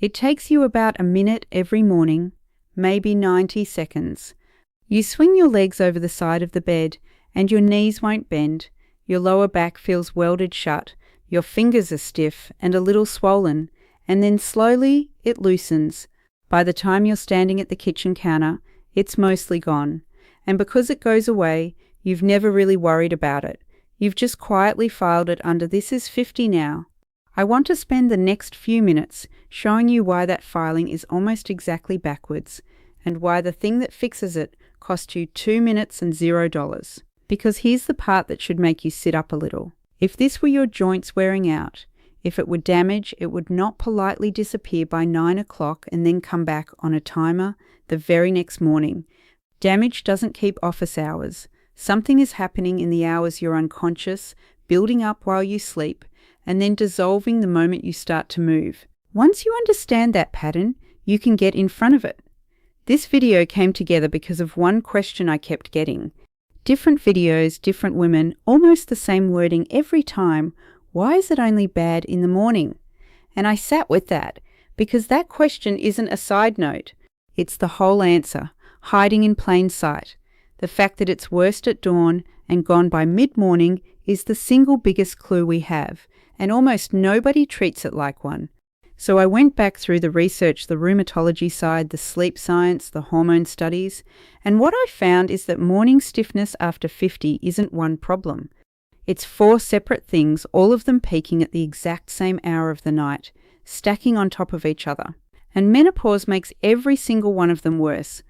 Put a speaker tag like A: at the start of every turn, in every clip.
A: It takes you about a minute every morning, maybe 90 seconds. You swing your legs over the side of the bed and your knees won't bend, your lower back feels welded shut, your fingers are stiff and a little swollen, and then slowly it loosens. By the time you're standing at the kitchen counter, it's mostly gone. And because it goes away, you've never really worried about it. You've just quietly filed it under "This is 50 now." I want to spend the next few minutes showing you why that filing is almost exactly backwards, and why the thing that fixes it cost you 2 minutes and $0. Because here's the part that should make you sit up a little. If this were your joints wearing out, if it were damage, it would not politely disappear by 9 o'clock and then come back on a timer the very next morning. Damage doesn't keep office hours. Something is happening in the hours you're unconscious, building up while you sleep, and then dissolving the moment you start to move. Once you understand that pattern, you can get in front of it. This video came together because of one question I kept getting. Different videos, different women, almost the same wording every time. Why is it only bad in the morning? And I sat with that, because that question isn't a side note. It's the whole answer, hiding in plain sight. The fact that it's worst at dawn and gone by mid-morning is the single biggest clue we have, and almost nobody treats it like one. So I went back through the research, the rheumatology side, the sleep science, the hormone studies, and what I found is that morning stiffness after 50 isn't one problem. It's 4 separate things, all of them peaking at the exact same hour of the night, stacking on top of each other. And menopause makes every single one of them worse.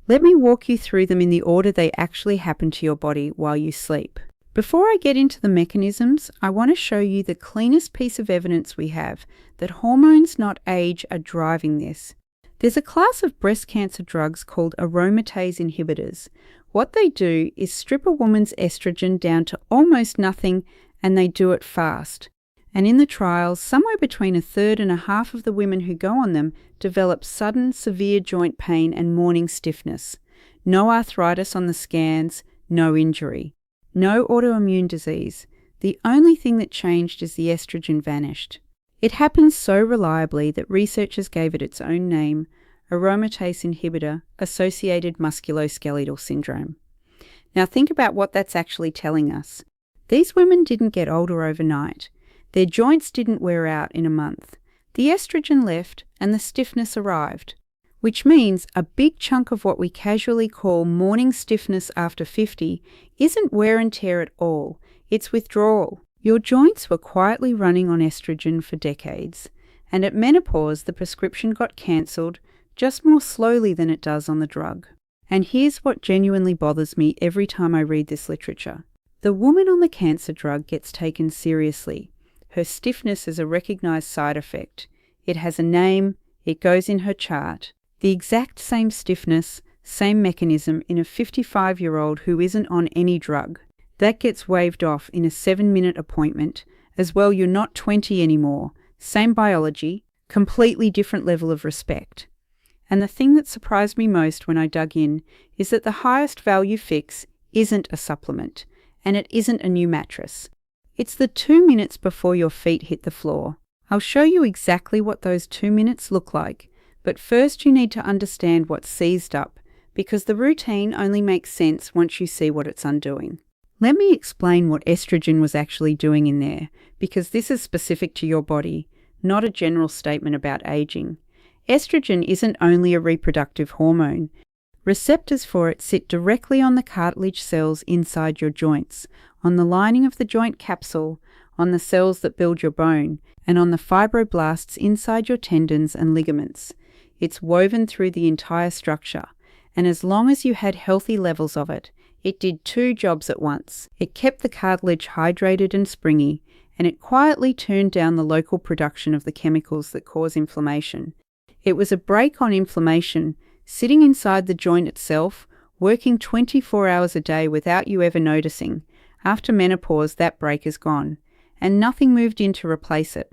A: Let me walk you through them in the order they actually happen to your body while you sleep. Before I get into the mechanisms, I want to show you the cleanest piece of evidence we have that hormones, not age, are driving this. There's a class of breast cancer drugs called aromatase inhibitors. What they do is strip a woman's estrogen down to almost nothing, and they do it fast. And in the trials, somewhere between 1/3 and 1/2 of the women who go on them develop sudden, severe joint pain and morning stiffness. No arthritis on the scans, no injury. No autoimmune disease. The only thing that changed is the estrogen vanished. It happens so reliably that researchers gave it its own name, aromatase inhibitor associated musculoskeletal syndrome. Now think about what that's actually telling us. These women didn't get older overnight. Their joints didn't wear out in a month. The estrogen left and the stiffness arrived, which means a big chunk of what we casually call morning stiffness after 50 isn't wear and tear at all, it's withdrawal. Your joints were quietly running on estrogen for decades, and at menopause the prescription got cancelled, just more slowly than it does on the drug. And here's what genuinely bothers me every time I read this literature. The woman on the cancer drug gets taken seriously. Her stiffness is a recognized side effect. It has a name, it goes in her chart. The exact same stiffness, same mechanism in a 55-year-old who isn't on any drug. That gets waved off in a 7-minute appointment. As well, you're not 20 anymore. Same biology, completely different level of respect. And the thing that surprised me most when I dug in is that the highest value fix isn't a supplement, and it isn't a new mattress. It's the 2 minutes before your feet hit the floor. I'll show you exactly what those 2 minutes look like. But first you need to understand what's seized up, because the routine only makes sense once you see what it's undoing. Let me explain what estrogen was actually doing in there, because this is specific to your body, not a general statement about aging. Estrogen isn't only a reproductive hormone. Receptors for it sit directly on the cartilage cells inside your joints, on the lining of the joint capsule, on the cells that build your bone, and on the fibroblasts inside your tendons and ligaments. It's woven through the entire structure, and as long as you had healthy levels of it, it did 2 jobs at once. It kept the cartilage hydrated and springy, and it quietly turned down the local production of the chemicals that cause inflammation. It was a brake on inflammation, sitting inside the joint itself, working 24 hours a day without you ever noticing. After menopause, that brake is gone, and nothing moved in to replace it.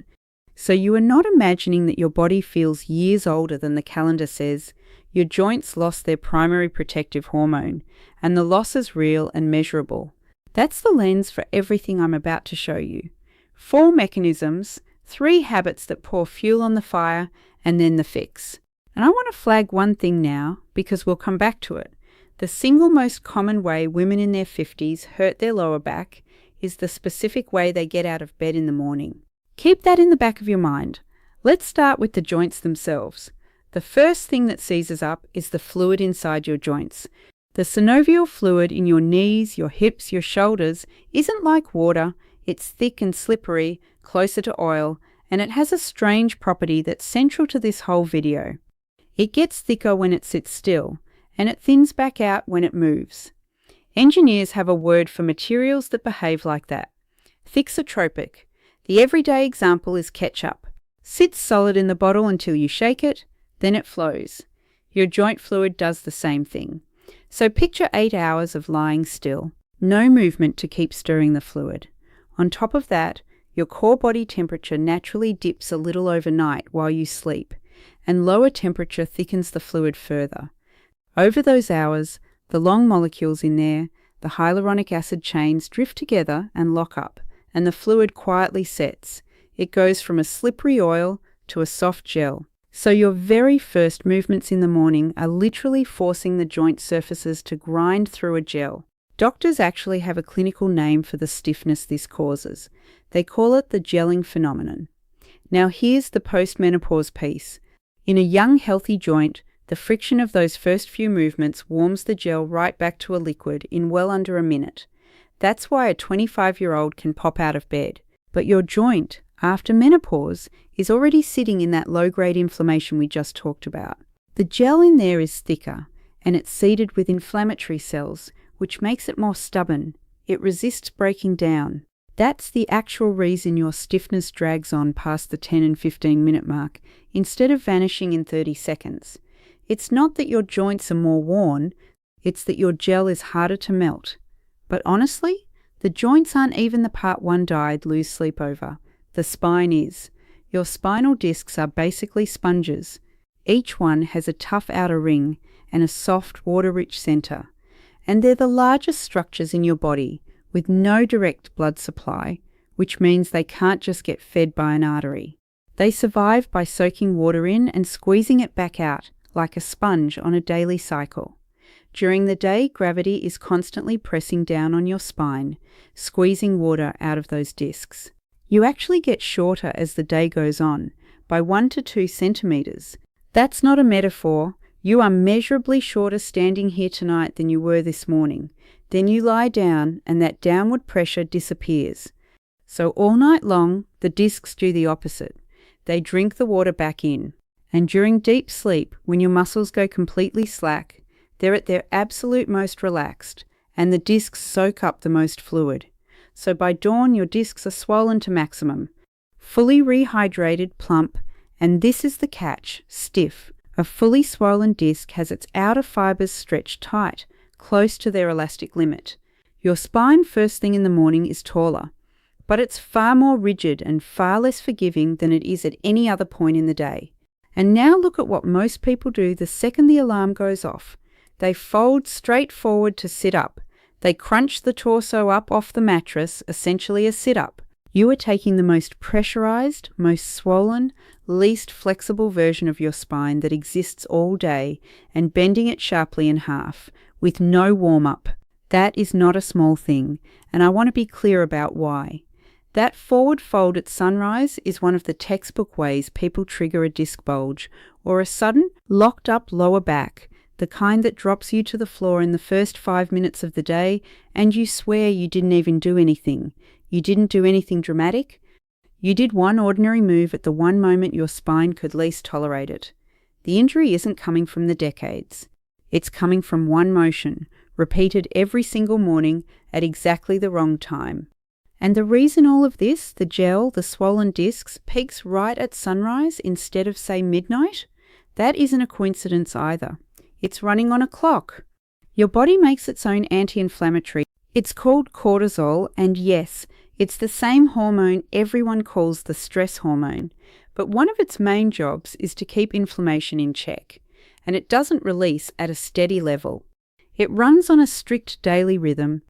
A: So you are not imagining that your body feels years older than the calendar says. Your joints lost their primary protective hormone, and the loss is real and measurable. That's the lens for everything I'm about to show you. 4 mechanisms, 3 habits that pour fuel on the fire, and then the fix. And I want to flag one thing now, because we'll come back to it. The single most common way women in their 50s hurt their lower back is the specific way they get out of bed in the morning. Keep that in the back of your mind. Let's start with the joints themselves. The first thing that seizes up is the fluid inside your joints. The synovial fluid in your knees, your hips, your shoulders isn't like water. It's thick and slippery, closer to oil, and it has a strange property that's central to this whole video. It gets thicker when it sits still, and it thins back out when it moves. Engineers have a word for materials that behave like that: thixotropic. The everyday example is ketchup. Sits solid in the bottle until you shake it, then it flows. Your joint fluid does the same thing. So picture 8 hours of lying still, no movement to keep stirring the fluid. On top of that, your core body temperature naturally dips a little overnight while you sleep, and lower temperature thickens the fluid further. Over those hours, the long molecules in there, the hyaluronic acid chains, drift together and lock up, and the fluid quietly sets. It goes from a slippery oil to a soft gel. So your very first movements in the morning are literally forcing the joint surfaces to grind through a gel. Doctors actually have a clinical name for the stiffness this causes. They call it the gelling phenomenon. Now here's the post-menopause piece. In a young, healthy joint, the friction of those first few movements warms the gel right back to a liquid in well under a minute. That's why a 25-year-old can pop out of bed. But your joint, after menopause, is already sitting in that low-grade inflammation we just talked about. The gel in there is thicker, and it's seeded with inflammatory cells, which makes it more stubborn. It resists breaking down. That's the actual reason your stiffness drags on past the 10 and 15-minute mark, instead of vanishing in 30 seconds. It's not that your joints are more worn, it's that your gel is harder to melt. But honestly, the joints aren't even the part one died lose sleep over. The spine is. Your spinal discs are basically sponges. Each one has a tough outer ring and a soft, water-rich center. And they're the largest structures in your body, with no direct blood supply, which means they can't just get fed by an artery. They survive by soaking water in and squeezing it back out, like a sponge on a daily cycle. During the day, gravity is constantly pressing down on your spine, squeezing water out of those discs. You actually get shorter as the day goes on, by 1 to 2 centimeters. That's not a metaphor. You are measurably shorter standing here tonight than you were this morning. Then you lie down and that downward pressure disappears. So all night long, the discs do the opposite. They drink the water back in. And during deep sleep, when your muscles go completely slack, they're at their absolute most relaxed, and the discs soak up the most fluid. So by dawn, your discs are swollen to maximum, fully rehydrated, plump, and this is the catch: stiff. A fully swollen disc has its outer fibers stretched tight, close to their elastic limit. Your spine first thing in the morning is taller, but it's far more rigid and far less forgiving than it is at any other point in the day. And now look at what most people do the second the alarm goes off. They fold straight forward to sit up. They crunch the torso up off the mattress, essentially a sit-up. You are taking the most pressurized, most swollen, least flexible version of your spine that exists all day and bending it sharply in half, with no warm-up. That is not a small thing, and I want to be clear about why. That forward fold at sunrise is one of the textbook ways people trigger a disc bulge, or a sudden, locked-up lower back, the kind that drops you to the floor in the first 5 minutes of the day, and you swear you didn't even do anything. You didn't do anything dramatic. You did one ordinary move at the one moment your spine could least tolerate it. The injury isn't coming from the decades. It's coming from one motion, repeated every single morning at exactly the wrong time. And the reason all of this, the gel, the swollen discs, peaks right at sunrise instead of, say, midnight, that isn't a coincidence either. It's running on a clock. Your body makes its own anti-inflammatory. It's called cortisol, and yes, it's the same hormone everyone calls the stress hormone. But one of its main jobs is to keep inflammation in check, and it doesn't release at a steady level. It runs on a strict daily rhythm.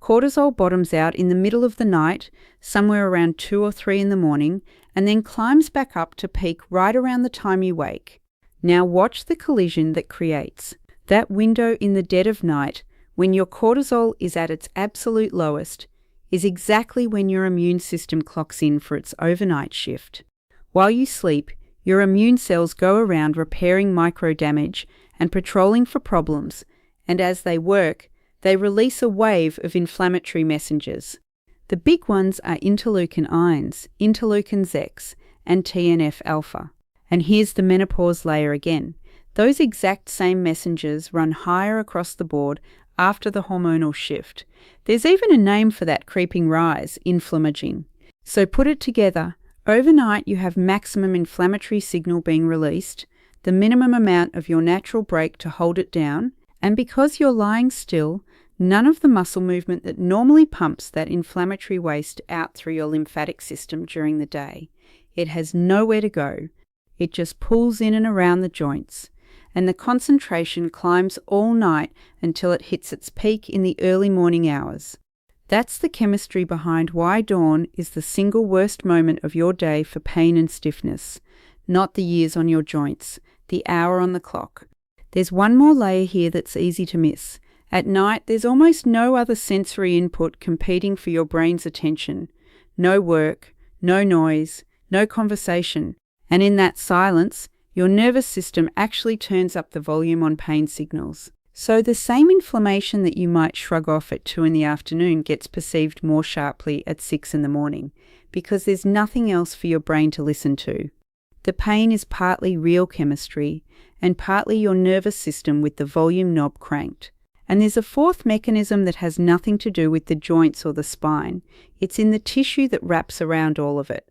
A: Cortisol bottoms out in the middle of the night, somewhere around 2 or 3 in the morning, and then climbs back up to peak right around the time you wake. Now watch the collision that creates. That window in the dead of night, when your cortisol is at its absolute lowest, is exactly when your immune system clocks in for its overnight shift. While you sleep, your immune cells go around repairing micro damage and patrolling for problems, and as they work, they release a wave of inflammatory messengers. The big ones are interleukin-1s, interleukins-X, and TNF-alpha. And here's the menopause layer again. Those exact same messengers run higher across the board after the hormonal shift. There's even a name for that creeping rise, inflammaging. So put it together. Overnight, you have maximum inflammatory signal being released, the minimum amount of your natural brake to hold it down, and because you're lying still, none of the muscle movement that normally pumps that inflammatory waste out through your lymphatic system during the day. It has nowhere to go. It just pulls in and around the joints, and the concentration climbs all night until it hits its peak in the early morning hours. That's the chemistry behind why dawn is the single worst moment of your day for pain and stiffness, not the years on your joints, the hour on the clock. There's one more layer here that's easy to miss. At night, there's almost no other sensory input competing for your brain's attention. No work, no noise, no conversation. And in that silence, your nervous system actually turns up the volume on pain signals. So the same inflammation that you might shrug off at 2 in the afternoon gets perceived more sharply at 6 in the morning, because there's nothing else for your brain to listen to. The pain is partly real chemistry, and partly your nervous system with the volume knob cranked. And there's a fourth mechanism that has nothing to do with the joints or the spine. It's in the tissue that wraps around all of it.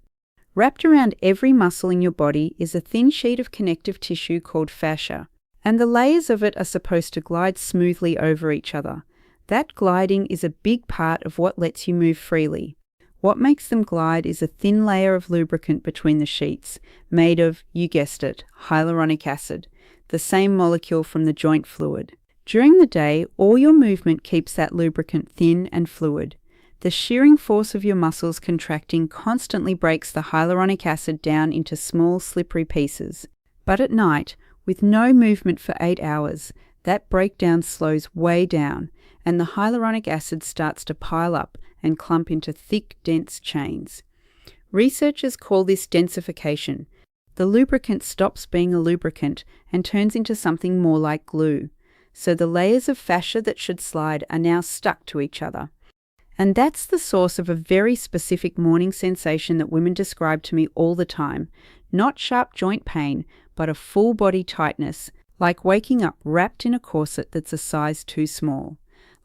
A: Wrapped around every muscle in your body is a thin sheet of connective tissue called fascia, and the layers of it are supposed to glide smoothly over each other. That gliding is a big part of what lets you move freely. What makes them glide is a thin layer of lubricant between the sheets, made of, you guessed it, hyaluronic acid, the same molecule from the joint fluid. During the day, all your movement keeps that lubricant thin and fluid. The shearing force of your muscles contracting constantly breaks the hyaluronic acid down into small, slippery pieces. But at night, with no movement for 8 hours, that breakdown slows way down, and the hyaluronic acid starts to pile up and clump into thick, dense chains. Researchers call this densification. The lubricant stops being a lubricant and turns into something more like glue. So the layers of fascia that should slide are now stuck to each other. And that's the source of a very specific morning sensation that women describe to me all the time. Not sharp joint pain, but a full body tightness, like waking up wrapped in a corset that's a size too small.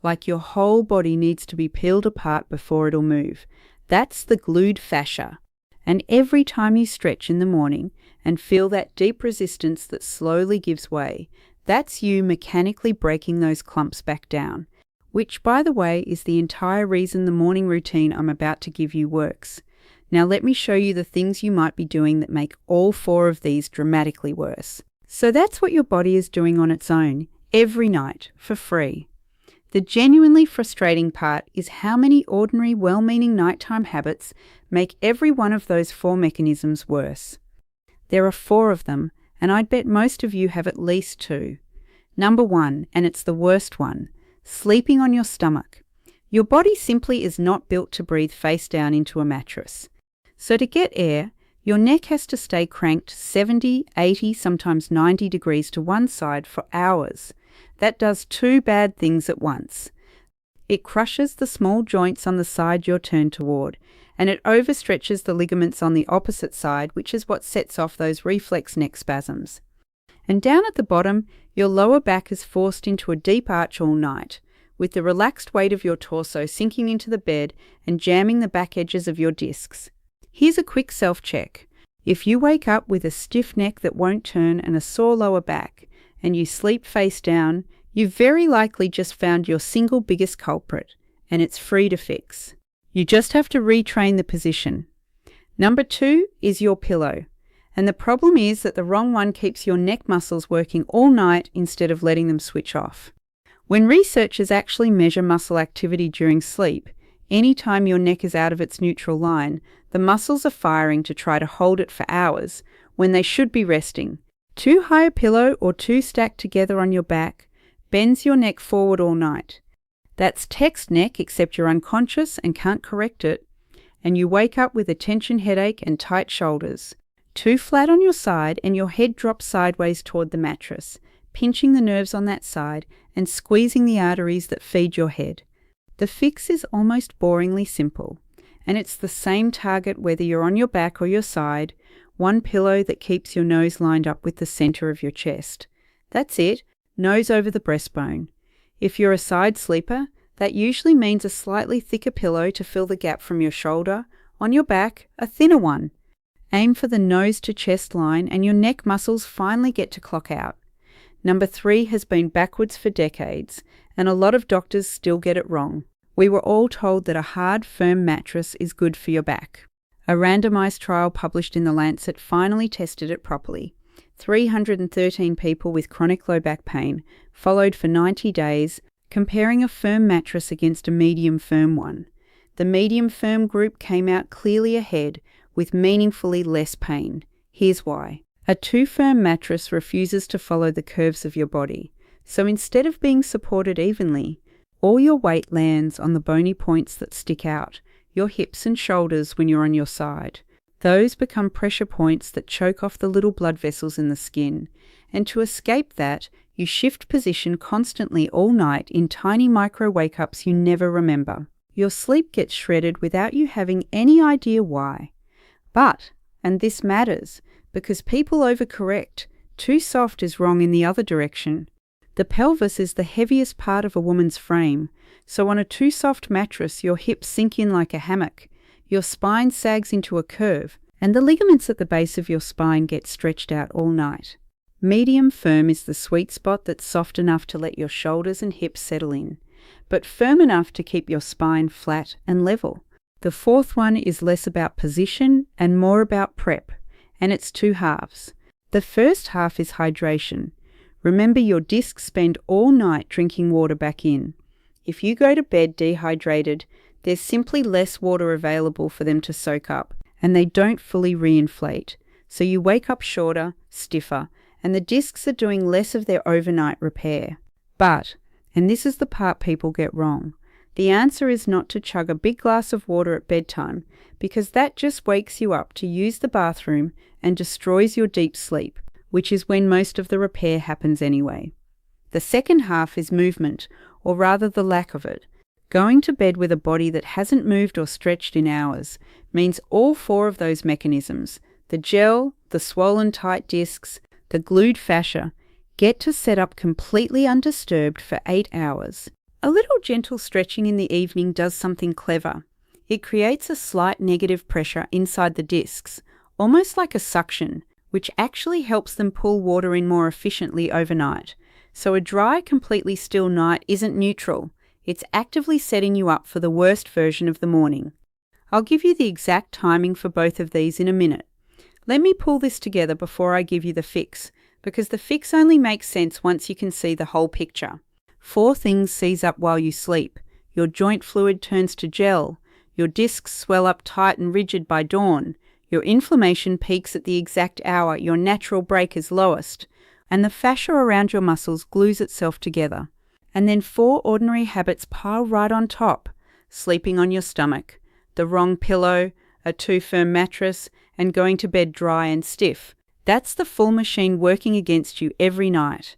A: Like your whole body needs to be peeled apart before it'll move. That's the glued fascia. And every time you stretch in the morning and feel that deep resistance that slowly gives way, that's you mechanically breaking those clumps back down. Which, by the way, is the entire reason the morning routine I'm about to give you works. Now let me show you the things you might be doing that make all 4 of these dramatically worse. So that's what your body is doing on its own, every night, for free. The genuinely frustrating part is how many ordinary, well-meaning nighttime habits make every one of those 4 mechanisms worse. There are 4 of them, and I'd bet most of you have at least 2. Number 1, and it's the worst one, sleeping on your stomach. Your body simply is not built to breathe face down into a mattress. So to get air, your neck has to stay cranked 70, 80, sometimes 90 degrees to one side for hours. That does 2 bad things at once. It crushes the small joints on the side you're turned toward, and it overstretches the ligaments on the opposite side, which is what sets off those reflex neck spasms. And down at the bottom, your lower back is forced into a deep arch all night, with the relaxed weight of your torso sinking into the bed and jamming the back edges of your discs. Here's a quick self-check. If you wake up with a stiff neck that won't turn and a sore lower back, and you sleep face down, you've very likely just found your single biggest culprit, and it's free to fix. You just have to retrain the position. Number 2 is your pillow. And the problem is that the wrong one keeps your neck muscles working all night instead of letting them switch off. When researchers actually measure muscle activity during sleep, Anytime your neck is out of its neutral line, the muscles are firing to try to hold it for hours when they should be resting. Too high a pillow or too stacked together on your back bends your neck forward all night. That's text neck, except you're unconscious and can't correct it, and you wake up with a tension headache and tight shoulders. Too flat on your side and your head drops sideways toward the mattress, pinching the nerves on that side and squeezing the arteries that feed your head. The fix is almost boringly simple, and it's the same target whether you're on your back or your side, one pillow that keeps your nose lined up with the center of your chest. That's it, nose over the breastbone. If you're a side sleeper, that usually means a slightly thicker pillow to fill the gap from your shoulder. On your back, a thinner one. Aim for the nose to chest line and your neck muscles finally get to clock out. Number 3 has been backwards for decades, and a lot of doctors still get it wrong. We were all told that a hard, firm mattress is good for your back. A randomized trial published in The Lancet finally tested it properly. 313 people with chronic low back pain, followed for 90 days, comparing a firm mattress against a medium firm one. The medium firm group came out clearly ahead, with meaningfully less pain. Here's why. A too firm mattress refuses to follow the curves of your body, so instead of being supported evenly, all your weight lands on the bony points that stick out, your hips and shoulders when you're on your side. Those become pressure points that choke off the little blood vessels in the skin, and to escape that, you shift position constantly all night in tiny micro wake-ups you never remember. Your sleep gets shredded without you having any idea why. But, and this matters, because people overcorrect, too soft is wrong in the other direction. The pelvis is the heaviest part of a woman's frame, so on a too soft mattress your hips sink in like a hammock, your spine sags into a curve, and the ligaments at the base of your spine get stretched out all night. Medium firm is the sweet spot that's soft enough to let your shoulders and hips settle in, but firm enough to keep your spine flat and level. The fourth one is less about position and more about prep, and it's 2 halves. The first half is hydration. Remember, your discs spend all night drinking water back in. If you go to bed dehydrated, there's simply less water available for them to soak up, and they don't fully reinflate. So you wake up shorter, stiffer, and the discs are doing less of their overnight repair. But, and this is the part people get wrong, the answer is not to chug a big glass of water at bedtime, because that just wakes you up to use the bathroom and destroys your deep sleep, which is when most of the repair happens anyway. The second half is movement, or rather the lack of it. Going to bed with a body that hasn't moved or stretched in hours means all 4 of those mechanisms, the gel, the swollen tight discs, the glued fascia, get to set up completely undisturbed for 8 hours. A little gentle stretching in the evening does something clever. It creates a slight negative pressure inside the discs, almost like a suction, which actually helps them pull water in more efficiently overnight. So a dry, completely still night isn't neutral. It's actively setting you up for the worst version of the morning. I'll give you the exact timing for both of these in a minute. Let me pull this together before I give you the fix, because the fix only makes sense once you can see the whole picture. 4 things seize up while you sleep. Your joint fluid turns to gel. Your discs swell up tight and rigid by dawn. Your inflammation peaks at the exact hour your natural break is lowest. And the fascia around your muscles glues itself together. And then 4 ordinary habits pile right on top. Sleeping on your stomach, the wrong pillow, a too firm mattress, and going to bed dry and stiff. That's the full machine working against you every night.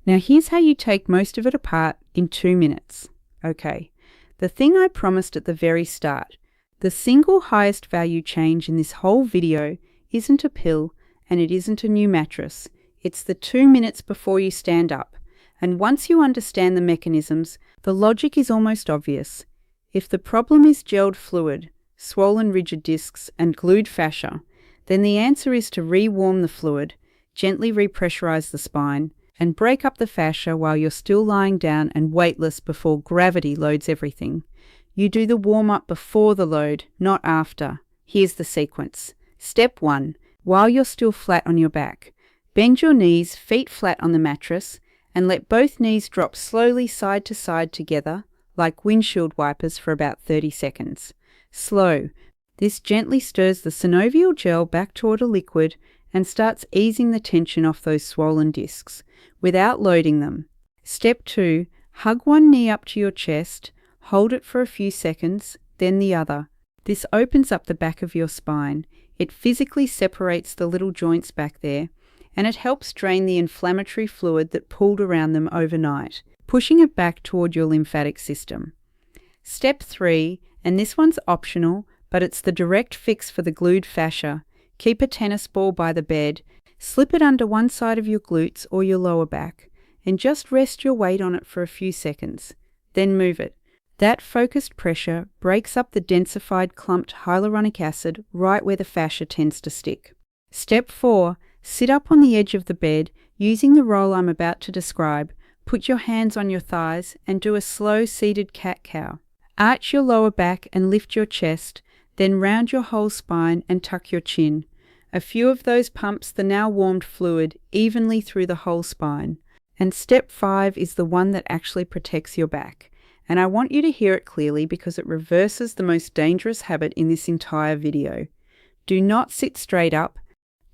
A: Now here's how you take most of it apart in 2 minutes. Okay, the thing I promised at the very start, the single highest value change in this whole video isn't a pill and it isn't a new mattress. It's the 2 minutes before you stand up. And once you understand the mechanisms, the logic is almost obvious. If the problem is gelled fluid, swollen rigid discs, and glued fascia, then the answer is to re-warm the fluid, gently repressurize the spine, and break up the fascia while you're still lying down and weightless before gravity loads everything. You do the warm-up before the load, not after. Here's the sequence. Step 1. While you're still flat on your back, bend your knees, feet flat on the mattress, and let both knees drop slowly side to side together, like windshield wipers, for about 30 seconds. Slow. This gently stirs the synovial gel back toward a liquid and starts easing the tension off those swollen discs, without loading them. Step 2. Hug one knee up to your chest, hold it for a few seconds, then the other. This opens up the back of your spine. It physically separates the little joints back there, and it helps drain the inflammatory fluid that pooled around them overnight, pushing it back toward your lymphatic system. Step 3, and this one's optional, but it's the direct fix for the glued fascia. Keep a tennis ball by the bed, slip it under one side of your glutes or your lower back, and just rest your weight on it for a few seconds. Then move it. That focused pressure breaks up the densified clumped hyaluronic acid right where the fascia tends to stick. Step 4. Sit up on the edge of the bed using the roll I'm about to describe. Put your hands on your thighs and do a slow seated cat-cow. Arch your lower back and lift your chest, then round your whole spine and tuck your chin. A few of those pumps the now warmed fluid evenly through the whole spine. And step 5 is the one that actually protects your back. And I want you to hear it clearly because it reverses the most dangerous habit in this entire video. Do not sit straight up.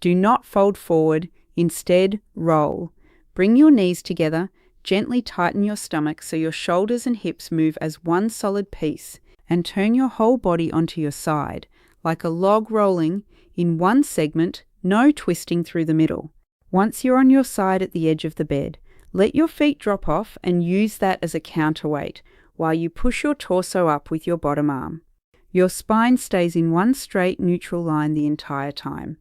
A: Do not fold forward. Instead, roll. Bring your knees together. Gently tighten your stomach so your shoulders and hips move as one solid piece, and turn your whole body onto your side, like a log rolling in one segment, no twisting through the middle. Once you're on your side at the edge of the bed, let your feet drop off and use that as a counterweight while you push your torso up with your bottom arm. Your spine stays in one straight neutral line the entire time.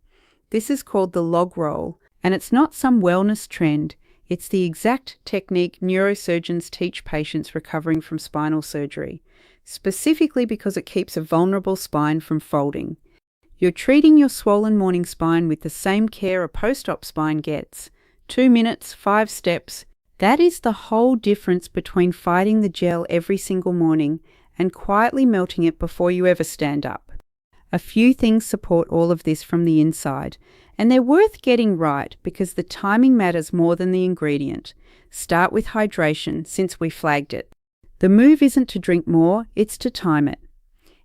A: This is called the log roll, and it's not some wellness trend. It's the exact technique neurosurgeons teach patients recovering from spinal surgery, specifically because it keeps a vulnerable spine from folding. You're treating your swollen morning spine with the same care a post-op spine gets. 2 minutes, 5 steps. That is the whole difference between fighting the gel every single morning and quietly melting it before you ever stand up. A few things support all of this from the inside, and they're worth getting right because the timing matters more than the ingredient. Start with hydration, since we flagged it. The move isn't to drink more, it's to time it.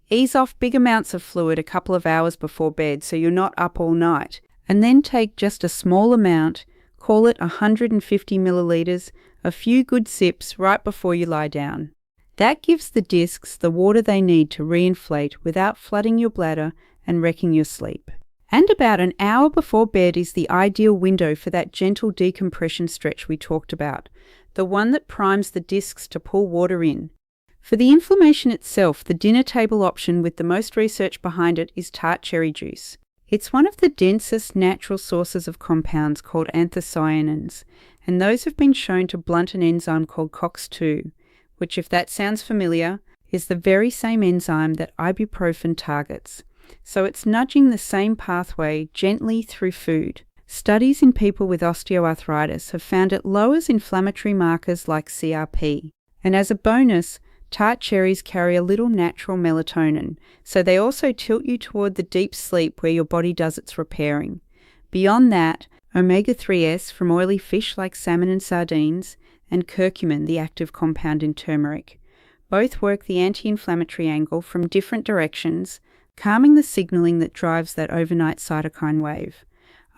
A: Ease off big amounts of fluid a couple of hours before bed so you're not up all night, and then take just a small amount, call it 150 milliliters, a few good sips right before you lie down. That gives the discs the water they need to reinflate without flooding your bladder and wrecking your sleep. And about an hour before bed is the ideal window for that gentle decompression stretch we talked about, the one that primes the discs to pull water in. For the inflammation itself, the dinner table option with the most research behind it is tart cherry juice. It's one of the densest natural sources of compounds called anthocyanins, and those have been shown to blunt an enzyme called COX-2, which, if that sounds familiar, is the very same enzyme that ibuprofen targets. So it's nudging the same pathway gently through food. Studies in people with osteoarthritis have found it lowers inflammatory markers like CRP. And as a bonus, tart cherries carry a little natural melatonin, so they also tilt you toward the deep sleep where your body does its repairing. Beyond that, omega-3s from oily fish like salmon and sardines, and curcumin, the active compound in turmeric, both work the anti-inflammatory angle from different directions, calming the signaling that drives that overnight cytokine wave.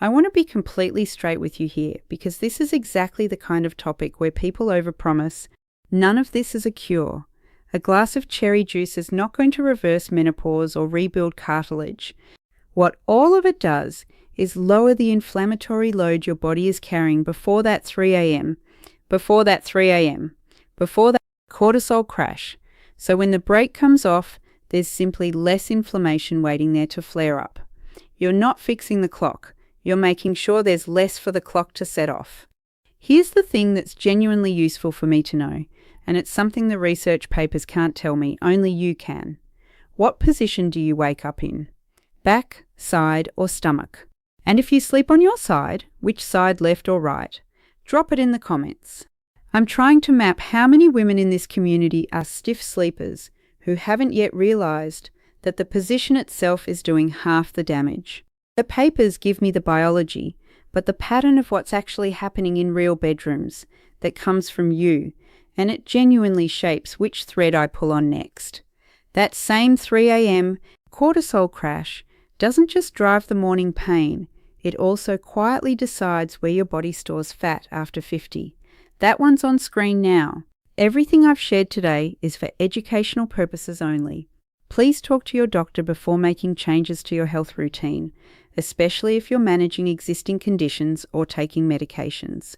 A: I want to be completely straight with you here, because this is exactly the kind of topic where people overpromise. None of this is a cure. A glass of cherry juice is not going to reverse menopause or rebuild cartilage. What all of it does is lower the inflammatory load your body is carrying before that 3 a.m., before that cortisol crash. So when the brake comes off, there's simply less inflammation waiting there to flare up. You're not fixing the clock. You're making sure there's less for the clock to set off. Here's the thing that's genuinely useful for me to know, and it's something the research papers can't tell me, only you can. What position do you wake up in? Back, side, or stomach? And if you sleep on your side, which side, left or right? Drop it in the comments. I'm trying to map how many women in this community are stiff sleepers who haven't yet realized that the position itself is doing half the damage. The papers give me the biology, but the pattern of what's actually happening in real bedrooms that comes from you and it genuinely shapes which thread I pull on next. That same 3 a.m. cortisol crash doesn't just drive the morning pain, it also quietly decides where your body stores fat after 50. That one's on screen now. Everything I've shared today is for educational purposes only. Please talk to your doctor before making changes to your health routine, especially if you're managing existing conditions or taking medications.